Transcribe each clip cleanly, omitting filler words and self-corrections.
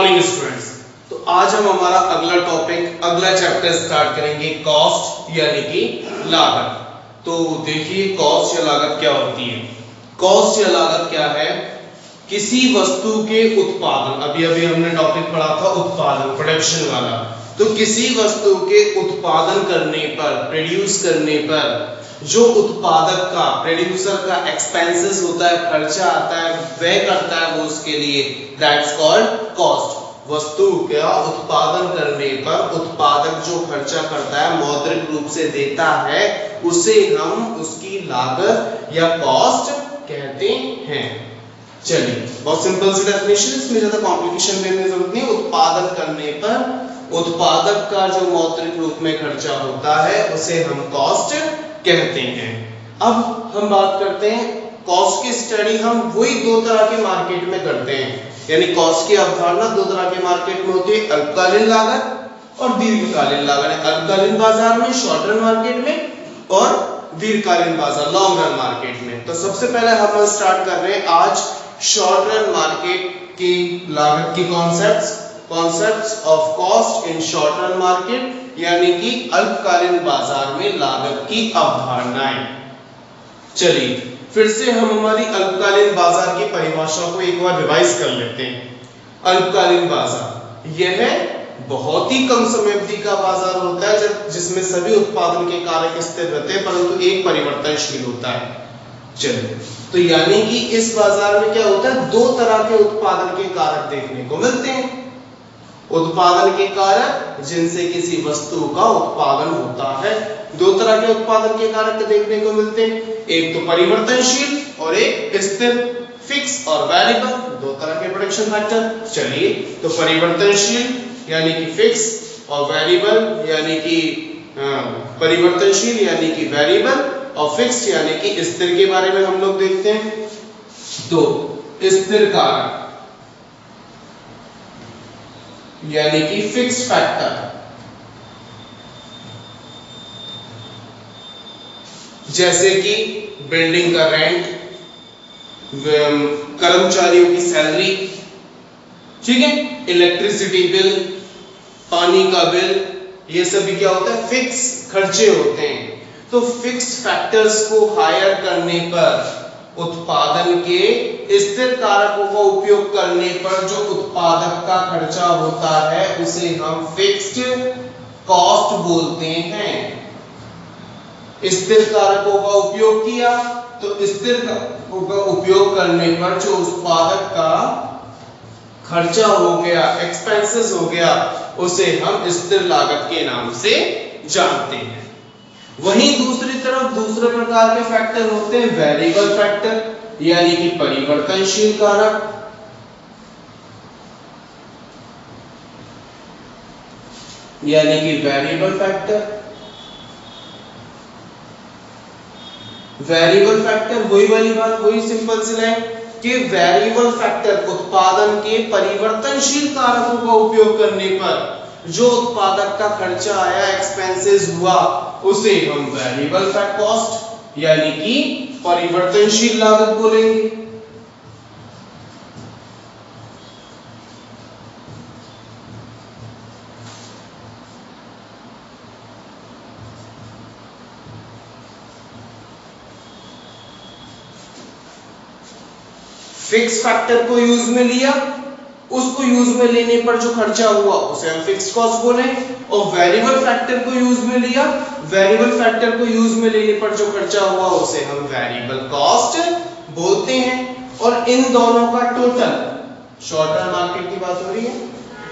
Morning students. तो आज हम हमारा अगला टॉपिक, अगला चैप्टर स्टार्ट करेंगे, कॉस्ट यानी कि लागत। तो देखिए कॉस्ट या लागत क्या होती है। कॉस्ट या लागत क्या है? किसी वस्तु के उत्पादन, अभी अभी हमने टॉपिक पढ़ा था उत्पादन, प्रोडक्शन वाला। तो किसी वस्तु के उत्पादन करने पर, प्रोड्यूस करने पर जो उत्पादक का, प्रोड्यूसर का एक्सपेंसेस होता है, खर्चा आता है, व्यय करता है वो उसके लिए, दैट्स कॉल्ड कॉस्ट। वस्तु का उत्पादन करने पर उत्पादक जो खर्चा करता है, मौद्रिक रूप से देता है, उसे हम उसकी लागत या कॉस्ट कहते हैं। चलिए बहुत सिंपल सी डेफिनेशन, इसमें ज्यादा कॉम्प्लिकेशन देने की जरूरत नहीं। उत्पादन करने पर उत्पादक का जो मौद्रिक रूप में खर्चा होता है उसे हम कॉस्ट कहते हैं। अब हम बात करते हैं कॉस्ट की स्टडी, हम वही दो तरह के मार्केट में करते हैं। यानी कॉस्ट की अवधारणा दो तरह के मार्केट में होती है, अल्पकालीन लागत और दीर्घकालीन लागत। अल्पकालीन बाजार में, शॉर्ट रन मार्केट में, और दीर्घकालीन बाजार, लॉन्ग रन मार्केट में। तो सबसे पहले हम स्टार्ट कर रहे हैं आज शॉर्ट रन मार्केट की लागत की concepts of cost in short run market, यानी कि अल्पकालीन बाजार में लागत की अवधारणाएं। चलिए फिर से हम हमारी अल्पकालीन बाजार की परिभाषा को एक बार रिवाइज कर लेते हैं। अल्पकालीन बाजार यह बहुत ही कम समय अवधि का बाजार होता है जिसमें सभी उत्पादन के कारक स्थिर रहते हैं परंतु एक परिवर्तनशील होता है। चलिए तो यानी कि इस बाजार में क्या होता है, दो तरह के उत्पादन के कारक देखने को मिलते हैं। उत्पादन के कारक जिनसे किसी वस्तु का उत्पादन होता है, दो तरह के उत्पादन के कारक देखने को मिलते हैं, एक तो परिवर्तनशील और एक स्थिर, फिक्स और वेरिएबल, दो तरह के प्रोडक्शन फैक्टर। चलिए तो परिवर्तनशील यानी कि फिक्स और वेरिएबल यानी कि परिवर्तनशील यानी कि वेरिएबल और फिक्स यानी कि स्थिर के बारे में हम लोग देखते हैं। तो स्थिर कारक यानी कि फिक्स फैक्टर, जैसे कि बिल्डिंग का रेंट, कर्मचारियों की सैलरी, ठीक है, इलेक्ट्रिसिटी बिल, पानी का बिल, ये सभी क्या होता है, फिक्स खर्चे होते हैं। तो फिक्स फैक्टर्स को हायर करने पर, उत्पादन के स्थिर कारकों का उपयोग करने पर जो उत्पादक का खर्चा होता है उसे हम फिक्स्ड कॉस्ट बोलते हैं। स्थिर कारकों का उपयोग किया तो स्थिर कारकों का उपयोग करने पर जो उत्पादक का खर्चा हो गया, एक्सपेंसेस हो गया, उसे हम स्थिर लागत के नाम से जानते हैं। वहीं दूसरी तरफ दूसरे प्रकार के फैक्टर होते हैं वेरिएबल फैक्टर यानी कि परिवर्तनशील कारक। यानी कि वेरिएबल फैक्टर वही वाली बात, वही सिंपल सी लाइन कि वेरिएबल फैक्टर उत्पादन के परिवर्तनशील कारकों का उपयोग करने पर जो उत्पादक का खर्चा आया, एक्सपेंसेस हुआ, उसे हम वेरिएबल फैक्टर कॉस्ट यानी कि परिवर्तनशील लागत बोलेंगे। फिक्स फैक्टर को यूज में लिया, उसको यूज में लेने पर जो खर्चा हुआ उसे हम फिक्स्ड कॉस्ट बोले, और वेरिएबल फैक्टर को यूज में लिया, वेरिएबल फैक्टर को यूज में लेने पर जो खर्चा हुआ उसे हम वेरिएबल कॉस्ट बोलते हैं। और इन दोनों का टोटल, शॉर्ट रन मार्केट की बात हो रही है,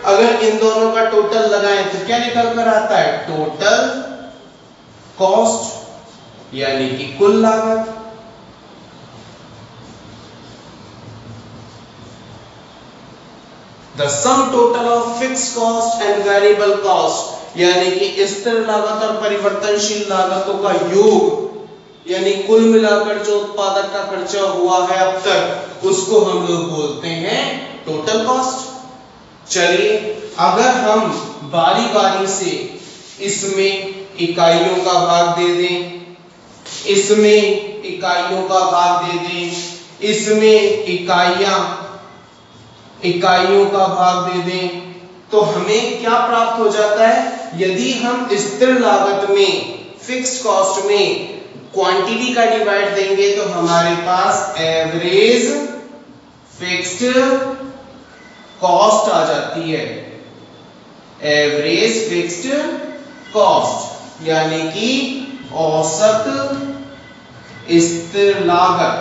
अगर इन दोनों का टोटल लगाएं तो क्या निकल कर आता है, टोटल कॉस्ट यानी कि कुल लागत। The sum total of fixed cost and variable cost यानी कि स्थिर लागत और परिवर्तनशील लागतों का योग यानी कुल मिलाकर जो उत्पादक का खर्चा हुआ है अब तक, उसको हम लोग बोलते हैं टोटल कॉस्ट। चलिए अगर हम बारी बारी से इसमें इकाइयों का भाग दे दें, इसमें इकाइयों का भाग दे दें, इसमें इकाइयां, इकाइयों का भाग दे दें तो हमें क्या प्राप्त हो जाता है? यदि हम स्थिर लागत में, फिक्स्ड कॉस्ट में क्वांटिटी का डिवाइड देंगे तो हमारे पास एवरेज फिक्स्ड कॉस्ट आ जाती है। एवरेज फिक्स्ड कॉस्ट यानी कि औसत स्थिर लागत।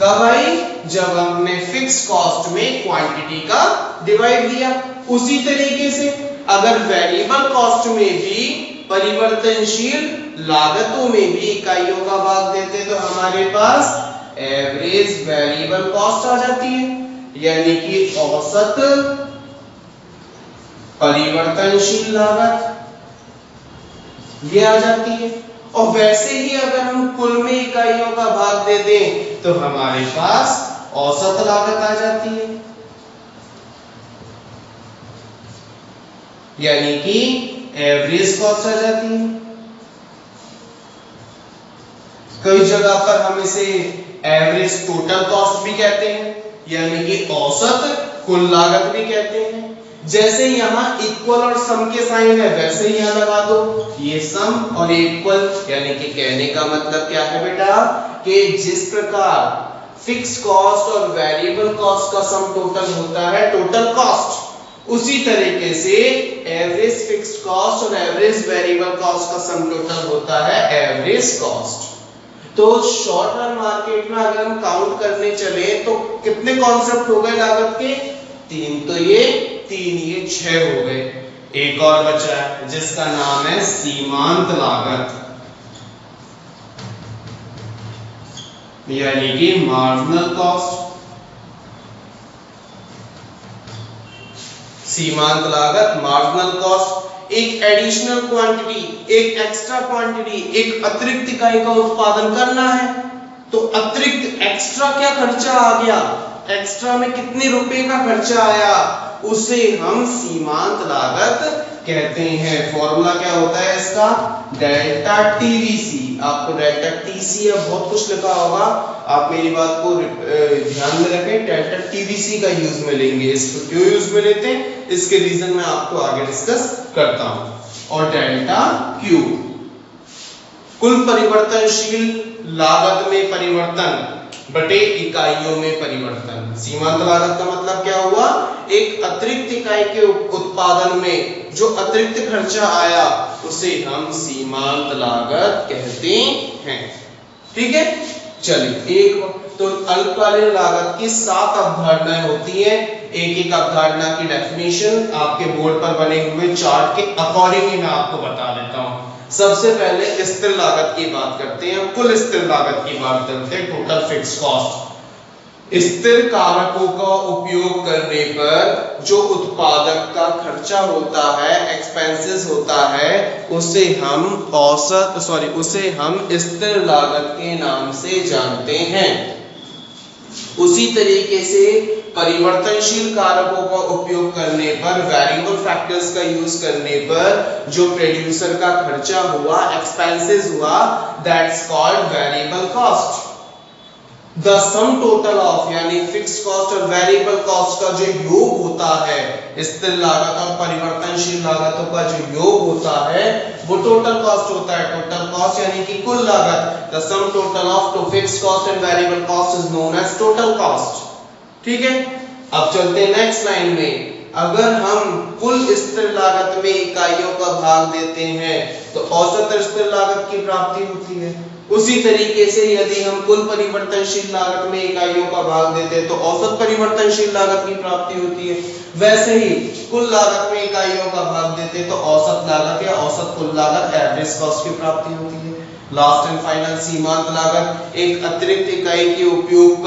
कब आई? जब हमने फिक्स कॉस्ट में क्वांटिटी का डिवाइड दिया। उसी तरीके से अगर वेरिएबल कॉस्ट में भी, परिवर्तनशील लागतों में भी इकाइयों का भाग देते तो हमारे पास एवरेज वेरिएबल कॉस्ट आ जाती है, यानी कि औसत परिवर्तनशील लागत ये आ जाती है। और वैसे ही अगर हम कुल में इकाइयों का भाग दे दें तो हमारे पास औसत लागत आ जाती है, यानी कि एवरेज कॉस्ट आ जाती है। कई जगह पर हम इसे एवरेज टोटल कॉस्ट भी कहते हैं, यानी कि औसत कुल लागत भी कहते हैं। जैसे यहाँ इक्वल और सम के साइन है वैसे यहाँ लगा दो, ये सम और इक्वल, यानी कि कहने का मतलब क्या है बेटा कि जिस प्रकार फिक्स कॉस्ट और वेरिएबल कॉस्ट का सम टोटल होता है टोटल कॉस्ट, उसी तरीके से एवरेज फिक्स्ड कॉस्ट और एवरेज वेरिएबल कॉस्ट का सम टोटल होता है एवरेज कॉस्ट। तो शॉर्ट टर्म मार्केट में अगर हम काउंट करने चले तो कितने कॉन्सेप्ट हो गए लागत के? 3, तो ये 3, ये 6 हो गए। एक और बचा है जिसका नाम है सीमांत लागत, यानी कि मार्जिनल कॉस्ट। सीमांत लागत, मार्जिनल कॉस्ट, एक एडिशनल क्वांटिटी, एक एक्स्ट्रा क्वांटिटी, एक अतिरिक्त इकाई का उत्पादन करना है तो अतिरिक्त एक्स्ट्रा क्या खर्चा आ गया, एक्स्ट्रा में कितने रुपए का खर्चा आया, उसे हम सीमांत लागत कहते हैं। फॉर्मूला क्या होता है इसका? Delta TVC. आपको डेल्टा टीसी अब बहुत कुछ लिखा होगा, आप मेरी बात को ध्यान में रखें। डेल्टा टीवीसी का यूज में लेंगे। इसको क्यों यूज में लेते हैं इसके रीजन मैं आपको आगे डिस्कस करता हूं। और डेल्टा क्यू कुल परिवर्तनशील लागत में परिवर्तन बटे इकाइयों में परिवर्तन। सीमांत लागत का मतलब क्या हुआ? एक अतिरिक्त इकाई के उत्पादन में जो अतिरिक्त खर्चा आया उसे हम सीमांत लागत कहते हैं। ठीक है, चलिए एक तो अल्पकालीन लागत की 7 अवधारणाएं होती हैं। एक एक अवधारणा की डेफिनेशन आपके बोर्ड पर बने हुए चार्ट के अकॉर्डिंग ही मैं आपको बता देता हूं। सबसे पहले स्थिर लागत की बात करते हैं, कुल स्थिर लागत की बात करते हैं, टोटल फिक्स्ड कॉस्ट। स्थिर कारकों का उपयोग करने पर जो उत्पादक का खर्चा होता है, एक्सपेंसेस होता है, उसे हम स्थिर लागत के नाम से जानते हैं। उसी तरीके से परिवर्तनशील कारकों का उपयोग करने पर, वेरिएबल फैक्टर्स का यूज करने पर जो प्रोड्यूसर का खर्चा हुआ, एक्सपेंसेस हुआ, that's called variable cost. The sum total of, यानी फिक्स्ड कॉस्ट और वेरिएबल कॉस्ट का जो योग होता है, स्थिर लागत और परिवर्तनशील लागतों का जो योग होता है वो टोटल कॉस्ट होता है। टोटल कॉस्ट यानी कि कुल लागत। The sum total of two fixed cost and variable cost is known as total cost. ठीक है, अब चलते हैं नेक्स्ट लाइन में। अगर हम कुल स्थिर लागत में इकाइयों का भाग देते हैं तो औसत स्थिर लागत की प्राप्ति होती है। उसी तरीके से यदि हम कुल परिवर्तनशील लागत में इकाइयों का भाग देते हैं तो औसत परिवर्तनशील लागत की प्राप्ति होती है। वैसे ही कुल लागत में इकाइयों का भाग देते हैं तो औसत लागत या औसत कुल लागत, एवरेज कॉस्ट की प्राप्ति होती है। लास्ट एंड फाइनल सीमांत लागत, एक अतिरिक्त इकाई के उपयोग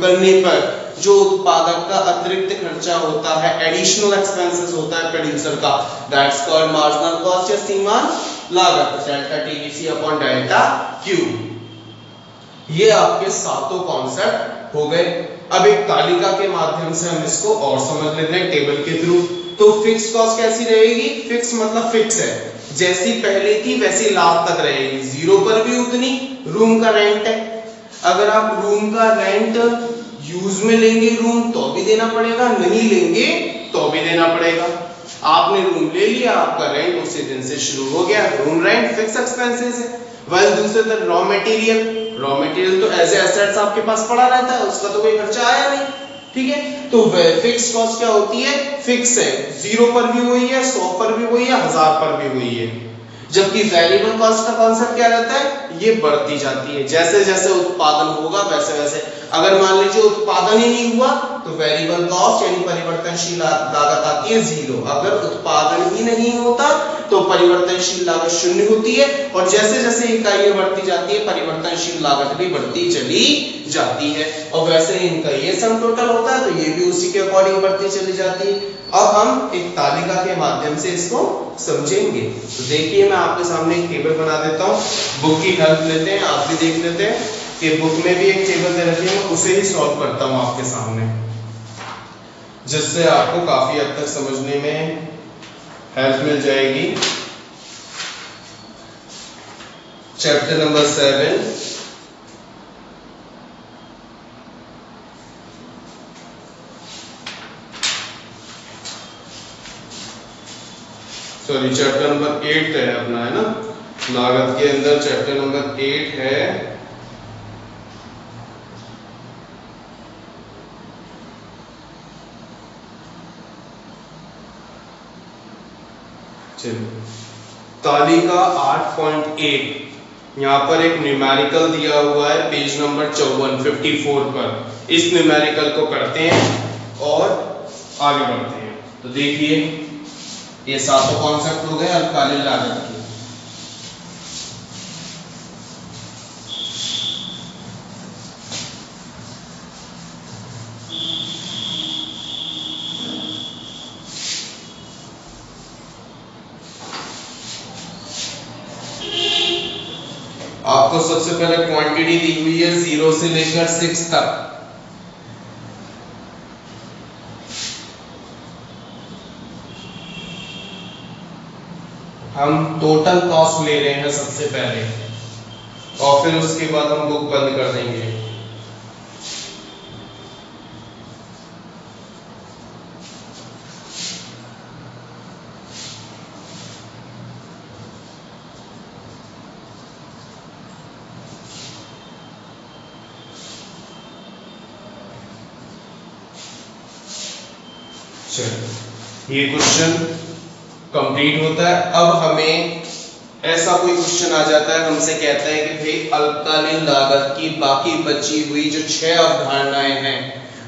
करने पर जो उत्पादक का अतिरिक्त खर्चा होता है, एडिशनल एक्सपेंसेस होता है प्रोड्यूसर का, दैट्स कॉल्ड मार्जिनल कॉस्ट या सीमांत लागत। Delta TVC upon delta Q. ये आपके सातों कॉन्सेप्ट हो गए। अब एक तालिका के माध्यम से हम इसको और समझ लेते हैं टेबल के थ्रू। तो फिक्स कॉस्ट कैसी रहेगी? फिक्स मतलब फिक्स है, जैसी पहले थी वैसी लास्ट तक रहेगी, जीरो पर भी उतनी। रूम का रेंट है, अगर आप रूम का रेंट यूज में लेंगे रूम तो भी देना पड़ेगा, नहीं लेंगे तो भी देना पड़ेगा। आपने रूम ले लिया, आपका रेंट उसी दिन से शुरू हो गया, रूम रेंट फिक्स एक्सपेंसेस है। वह दूसरे तरफ रॉ मटेरियल तो एज एसेट्स आपके पास पड़ा रहता है, उसका तो कोई खर्चा आया नहीं, ठीक है। तो फिक्स कॉस्ट क्या होती है, फिक्स है, 0 पर भी वही है, 100 पर भी वही है, 1000 पर भी वही है। जबकि वेरिएबल कॉस्ट का कॉन्सेप्ट क्या रहता है, ये बढ़ती जाती है, जैसे जैसे उत्पादन होगा वैसे वैसे। अगर मान लीजिए उत्पादन ही नहीं हुआ तो वेरिएबल कॉस्ट यानी परिवर्तनशील लागत आती है 0। अगर उत्पादन ही नहीं होता तो परिवर्तनशील लागत 0 होती है, और जैसे जैसे इकाइयां बढ़ती जाती है परिवर्तनशील लागत भी बढ़ती चली जाती है। और वैसे ही इनका ये सम टोटल होता है तो ये भी उसी के अकॉर्डिंग बढ़ती चली जाती है। अब हम एक तालिका के माध्यम से इसको समझेंगे। तो देखिए मैं आपके सामने एक टेबल बना देता हूँ, बुक की हेल्प लेते हैं, आप भी देख लेते हैं कि बुक में भी एक टेबल दे रखी है, मैं उसे ही सॉल्व करता हूँ आपके सामने, जिससे आपको काफी हद तक समझने में हेल्प मिल जाएगी। Chapter number 7 sorry chapter number 8 है अपना, है ना, लागत के अंदर चैप्टर नंबर 8 है। चलिए तालिका 8.1, यहाँ पर एक न्यूमेरिकल दिया हुआ है पेज नंबर 54 पर। इस न्यूमेरिकल को करते हैं और आगे बढ़ते हैं। तो देखिए ये सातों कॉन्सेप्ट हो गए अल्पकालीन लागत के। आपको सबसे पहले क्वांटिटी दी हुई है 0 से लेकर 6 तक। हम टोटल कॉस्ट ले रहे हैं सबसे पहले, और फिर उसके बाद हम बुक बंद कर देंगे। चलिए ये क्वेश्चन कंप्लीट होता है। अब हमें ऐसा कोई क्वेश्चन आ जाता है, हमसे कहता है कि भाई अल्पकालीन लागत की बाकी बची हुई जो 6 अवधारणाएं हैं,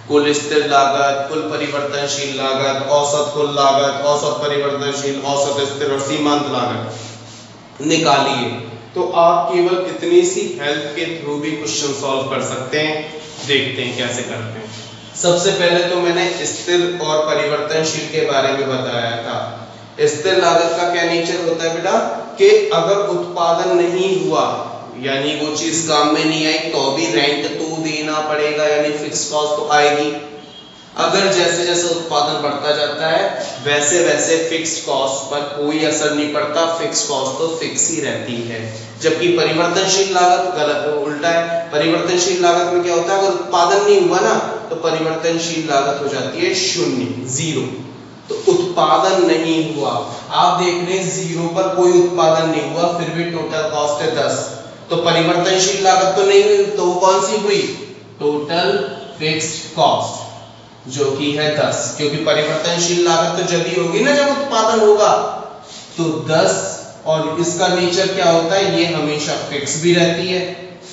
कुल स्थिर लागत, कुल परिवर्तनशील लागत, औसत कुल लागत, औसत परिवर्तनशील, औसत स्थिर और सीमांत लागत निकालिए। तो आप केवल इतनी सी हेल्प के थ्रू भी क्वेश्चन सॉल्व कर सकते हैं। देखते हैं कैसे करते हैं। सबसे पहले तो मैंने स्थिर और परिवर्तनशील के बारे में बताया था। स्थिर लागत का क्या नेचर होता है बेटा, कि अगर उत्पादन नहीं हुआ यानी वो चीज काम में नहीं आई तो भी रेंट तो देना पड़ेगा, यानी फिक्स कॉस्ट तो आएगी। अगर जैसे जैसे उत्पादन बढ़ता जाता है वैसे वैसे फिक्स्ड कॉस्ट पर कोई असर नहीं पड़ता, फिक्स कॉस्ट तो फिक्स ही रहती है। जबकि परिवर्तनशील लागत गलत उल्टा है। परिवर्तनशील लागत में क्या होता है, अगर उत्पादन नहीं हुआ ना तो परिवर्तनशील लागत हो जाती है 0। तो उत्पादन नहीं हुआ, आप देख रहे हैं 0 पर कोई उत्पादन नहीं हुआ फिर भी टोटल कॉस्ट है 10, तो परिवर्तनशील लागत तो नहीं हुई, तो वो कौन सी हुई, टोटल फिक्स्ड कॉस्ट, जो कि है 10। क्योंकि परिवर्तनशील लागत तो जब ही होगी ना जब उत्पादन होगा। तो 10 और इसका नेचर क्या होता है, ये हमेशा फिक्स भी रहती है,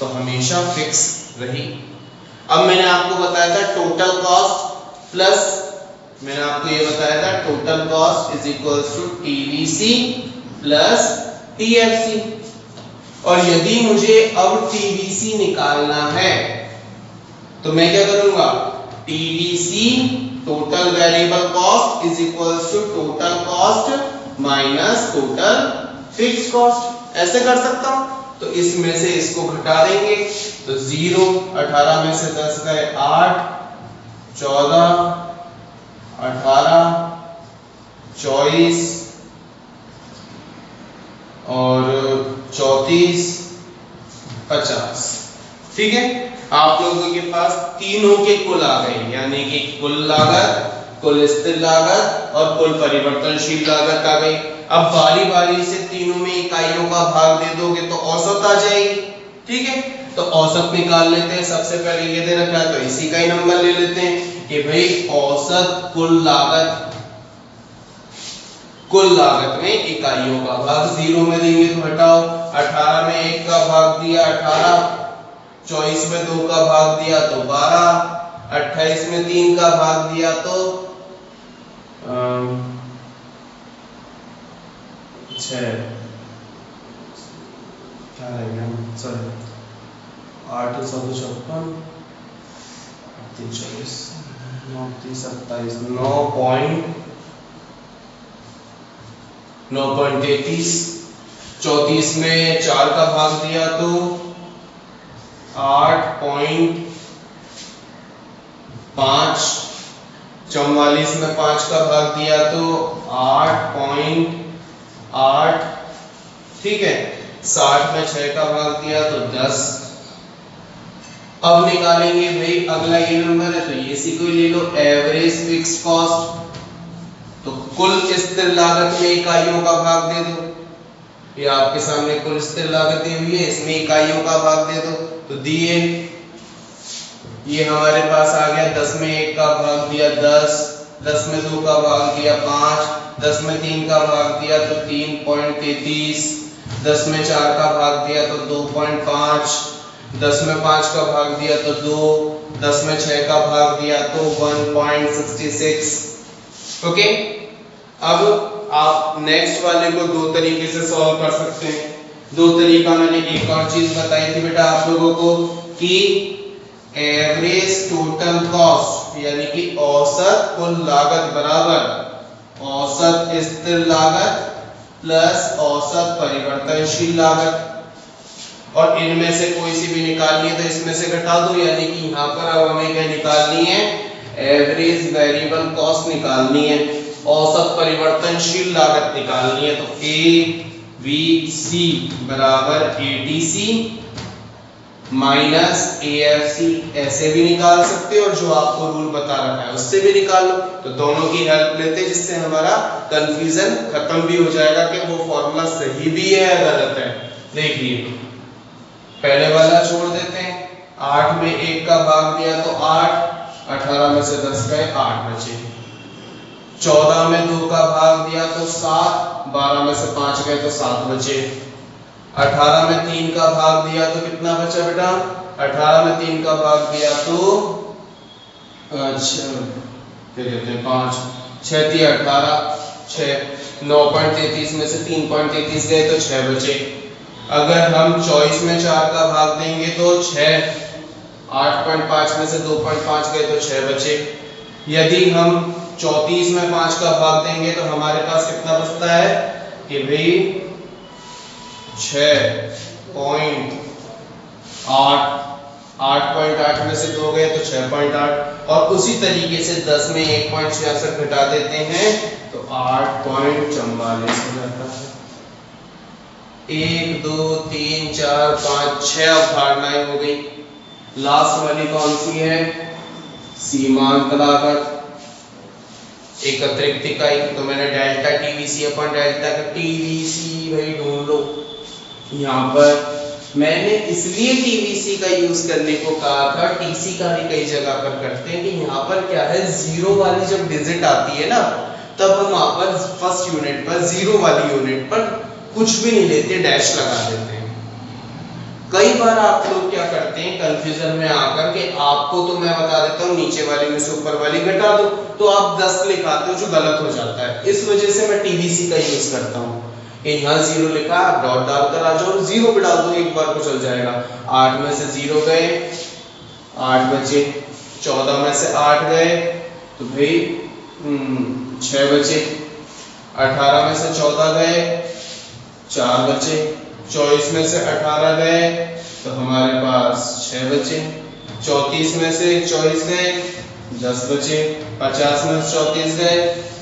तो हमेशा फिक्स रही। अब मैंने आपको बताया था टोटल कॉस्ट प्लस, मैंने आपको ये बताया था total cost is equals to TVC plus TFC. और यदि मुझे अब टीवीसी निकालना है तो मैं क्या करूंगा, TVC total variable cost is equals to total cost minus total fixed cost, ऐसे कर सकता हूं। तो इसमें से इसको घटा देंगे तो 0, 18 में से 10 गए 8, 14, 18, 24 और 34, 50। ठीक है, आप लोगों के पास तीनों के कुल आ गए, यानी कि कुल लागत, कुल स्थिर लागत और कुल परिवर्तनशील लागत आ गई। अब बारी बारी से तीनों में इकाइयों का भाग दे दोगे तो औसत आ जाएगी। ठीक है, तो औसत निकाल लेते हैं। सबसे पहले ये दे रखा है तो इसी का ही नंबर ले लेते हैं कि भाई औसत कुल लागत, कुल लागत में इकाइयों का भाग 0 में देंगे तो हटाओ, 18 में 1 का भाग दिया 18, 24 में 2 का भाग दिया तो 12, 28 में 3 का भाग दिया तो 6, क्या रहेगा, सॉरी 8 7 56 40 9 27 9.33, 34 में 4 का भाग दिया तो 8.5, 44 में 5 का भाग दिया तो 8.8, ठीक है, 60 में 6 का भाग दिया तो 10। अब निकालेंगे भाई अगला ये नंबर है तो ये इसी को ले लो, एवरेज फिक्स कॉस्ट। तो कुल स्थिर लागत में इकाइयों का भाग दे दो, ये आपके सामने कुल स्थिर लागत दी हुई है, इसमें इकाइयों का भाग दे दो तो दिए, ये हमारे पास आ गया 10 में 1 का भाग दिया 10, 10 में 2 का भाग दिया 5, 10 में 3 का भाग दिया तो 3.33, 10 में 4 का भाग दिया तो 2.5, 10 में 5 का भाग दिया तो 2, 10 में 6 का भाग दिया तो 1.66। ओके, अब आप नेक्स्ट वाले को दो तरीके से सॉल्व कर सकते हैं। दो तरीका मैंने एक और चीज बताई थी बेटा आप लोगों को कि एवरेज टोटल कॉस्ट यानी कि औसत कुल लागत बराबर औसत स्थिर लागत प्लस औसत परिवर्तनशील लागत, और इनमें से कोई सी भी निकालनी है तो इसमें से घटा दो, यानी कि यहाँ पर अब हमें क्या निकालनी है, एवरेज वेरिएबल कॉस्ट निकालनी है, औसत परिवर्तनशील लागत निकालनी है। तो ABC बराबर ATC माइनस AFC ऐसे भी निकाल सकते हो, और जो आपको रूल बता रखा है उससे भी निकाल लो। तो दोनों की हेल्प लेते हैं जिससे हमारा कंफ्यूजन खत्म भी हो जाएगा कि वो फॉर्मूला सही भी है या गलत है। देखिए पहले वाला छोड़ देते हैं, 8 में 1 का भाग दिया तो 8, 18 में से 10 गए 8 बचे, 14 में 2 का भाग दिया तो 7, 12 में से 5 गए तो 7 बचे, 18 में 3 का भाग दिया तो कितना बचा बेटा, 18 में 3 का भाग दिया तो अच्छा क्या कहते हैं 5, 6 3 18, 6 9.33 में से 3.33 गए तो 6 बचे। अगर हम 24 में 4 का भाग देंगे तो 6, 8.5 में से 2.5 गए तो 6 बचे। यदि हम 34 में 5 का भाग देंगे तो हमारे पास कितना बचता है कि भाई 6.8, 8.8 में से 2 गए तो 6.8, और उसी तरीके से 10 में 1.66 घटा देते हैं तो 8.44 हो जाता है। 1 2 3 4 5 6 अवधारणाएं हो गई। लास्ट वाली कौन सी है, सीमांत लागत एक अतिरिक्त इकाई। तो मैंने डेल्टा टीवीसी अपन डेल्टा का टीवीसी भाई ढूंढ लो। यहाँ पर मैंने इसलिए टीवीसी का यूज करने को कहा था, टीसी का भी कई जगह पर करते हैं कि यहाँ पर क्या है, जीरो वाली जब डिजिट आती है ना तब हम वहाँ पर फर्स्ट यूनिट पर जीरो वाली यूनिट पर कुछ भी नहीं लेते, डैश लगा देते हैं। कई बार आप लोग क्या करते हैं कंफ्यूजन में आकर के, आपको तो मैं बता देता हूँ नीचे वाली में से ऊपर वाली घटा दो तो आप 10 लिखाते हो जो गलत हो जाता है। इस वजह से मैं टीवीसी का यूज करता हूँ कि यहाँ 0 लिखा आप डॉट डालकर आ जाओ, 0 पे डाल दो एक बार को चल जाएगा। 8 में से 0 गए 8 बचे, 14 में से 8 गए तो भाई 6 बचे, 18 में से 14 गए 4 बचे, 24 में से 18 गए तो हमारे पास 6 बचे, 34 में से 24 गए 10 बचे, 50 में से 34 गए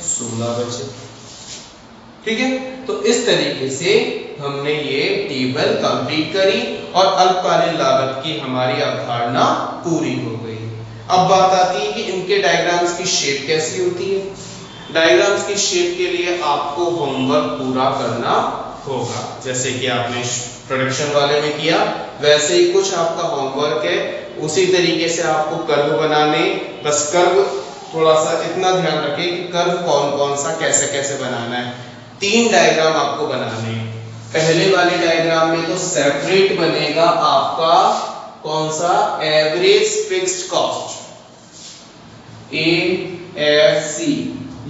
16 बचे। ठीक है, तो इस तरीके से हमने ये टेबल कंप्लीट करी और अल्पकालीन लागत की हमारी अवधारणा पूरी हो गई। अब बात आती है कि इनके डायग्राम्स की शेप कैसी होती है। डायग्राम्स की शेप के लिए आपको होमवर्क पूरा करना होगा, जैसे कि आपने प्रोडक्शन वाले में किया वैसे ही कुछ आपका होमवर्क है। उसी तरीके से आपको कर्व बनाने, बस कर्व थोड़ा सा इतना ध्यान रखें कि कर्व कौन कौन सा कैसे कैसे बनाना है। 3 डायग्राम आपको बनाने हैं। पहले वाले डायग्राम में तो सेपरेट बनेगा आपका कौन सा, एवरेज फिक्स्ड कॉस्ट AFC,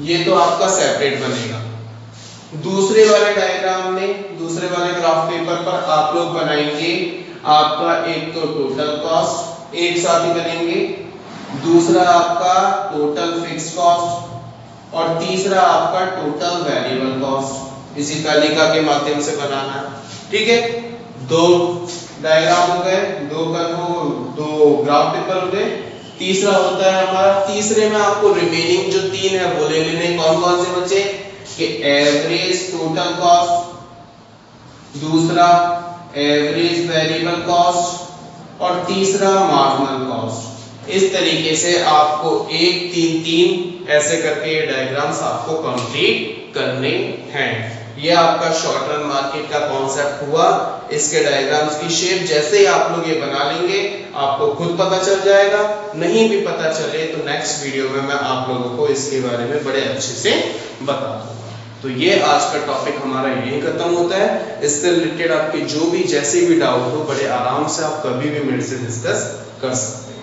ये तो आपका सेपरेट बनेगा। दूसरे वाले डायग्राम में, दूसरे वाले ग्राफ पेपर पर आप लोग बनाएंगे आपका एक तो टोटल कॉस्ट एक साथ ही बनेंगे, दूसरा आपका टोटल फिक्स्ड कॉस्ट और तीसरा आपका टोटल वेरिएबल कॉस्ट। इसी तालिका के माध्यम से बनाना है, ठीक है। 2 डायग्राम हो गए, 2 ग्राफ पेपर हो गए। तीसरा होता है हमारा, तीसरे में आपको रिमेनिंग जो 3 है वो ले लेने। कौन कौन से बचे कि एवरेज टोटल कॉस्ट, दूसरा एवरेज वेरिएबल कॉस्ट और तीसरा मार्जिनल कॉस्ट। इस तरीके से आपको 1 3 3 ऐसे करके ये डायग्राम्स आपको कंप्लीट करने हैं। ये आपका शॉर्ट रन मार्केट का कॉन्सेप्ट हुआ। इसके डायग्राम्स की शेप जैसे ही आप लोग ये बना लेंगे आपको खुद पता चल जाएगा। नहीं भी पता चले तो नेक्स्ट वीडियो में मैं आप लोगों को इसके बारे में बड़े अच्छे से बता दूंगा। तो ये आज का टॉपिक हमारा यही खत्म होता है। इससे रिलेटेड आपके जो भी जैसे भी डाउट हो बड़े आराम से आप कभी भी मेरे से डिस्कस कर सकते हैं।